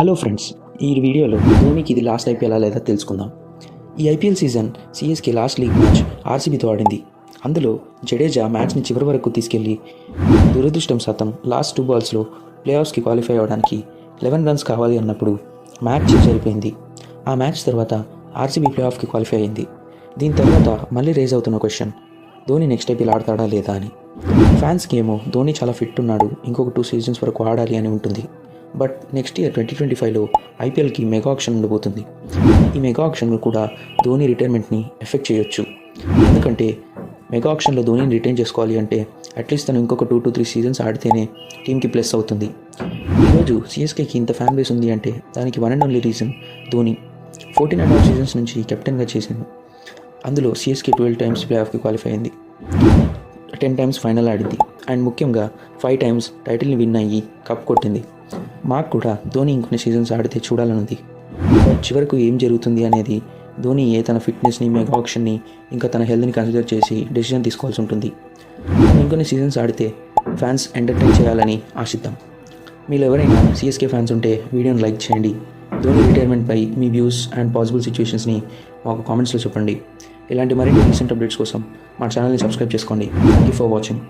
Hello friends, ఈ వీడియోలో ధోనికి ఇది లాస్ట్ ఐపీఎల్ లేదా తెలుసుకుందాం. ఈ IPL season CSK last league match ఆర్సీబీతో ఆడింది. అందులో జడేజా మ్యాచ్ని చివరి వరకు తీసుకెళ్లి దురదృష్టం శాతం లాస్ట్ 2 బాల్స్లో ప్లే ఆఫ్స్కి క్వాలిఫై అవ్వడానికి 11 రన్స్ కావాలి అన్నప్పుడు మ్యాచ్ జరిపోయింది. ఆ మ్యాచ్ తర్వాత ఆర్సీబీ ప్లే ఆఫ్కి క్వాలిఫై అయింది. దీని తర్వాత మళ్ళీ రేజ్ అవుతున్న క్వశ్చన్, ధోని నెక్స్ట్ ఐపీఎల్ ఆడతాడా లేదా అని. ఫ్యాన్స్కి ఏమో ధోని చాలా ఫిట్ ఉన్నాడు, ఇంకొక 2 సీజన్స్ వరకు ఆడాలి అని ఉంటుంది. బట్ నెక్స్ట్ ఇయర్ 2025లో ఐపీఎల్కి మెగా ఆక్షన్ ఉండబోతుంది. ఈ మెగా ఆక్షన్లో కూడా ధోని రిటైర్మెంట్ని ఎఫెక్ట్ చేయొచ్చు. ఎందుకంటే మెగా ఆక్షన్లో ధోనిని రిటైన్ చేసుకోవాలి అంటే అట్లీస్ట్ తను ఇంకొక 2 to 3 సీజన్స్ ఆడితేనే టీంకి ప్లస్ అవుతుంది. ఈరోజు సిఎస్కేకి ఇంత ఫ్యాన్ బేస్ ఉంది అంటే దానికి one and only reason Dhoni. 14.5 seasons నుంచి కెప్టెన్గా చేసింది. అందులో సిఎస్కే 12 టైమ్స్ ప్లే ఆఫ్కి క్వాలిఫై అయింది, 10 టైమ్స్ ఫైనల్ ఆడింది అండ్ ముఖ్యంగా 5 టైమ్స్ టైటిల్ని విన్ అయ్యి కప్ కొట్టింది. మాకు కూడా ధోని ఇంకొన్ని సీజన్స్ ఆడితే చూడాలనుంది. బట్ చివరకు ఏం జరుగుతుంది అనేది ధోని తన ఫిట్నెస్ని, మెగా ఆక్షన్ని, ఇంకా తన హెల్త్ని కన్సిడర్ చేసి డెసిషన్ తీసుకోవాల్సి ఉంటుంది. ఇంకొన్ని సీజన్స్ ఆడితే ఫ్యాన్స్ ఎంటర్టైన్ చేయాలని ఆశిద్దాం. మీరు ఎవరైనా సిఎస్కే ఫ్యాన్స్ ఉంటే వీడియోని లైక్ చేయండి. ధోని రిటైర్మెంట్పై మీ వ్యూస్ అండ్ పాసిబుల్ సిచ్యువేషన్స్ని మాకు కామెంట్స్లో చెప్పండి. ఇలాంటి మరిన్ని రీసెంట్ అప్డేట్స్ కోసం మా ఛానల్ని సబ్స్క్రైబ్ చేసుకోండి. Thank you for watching.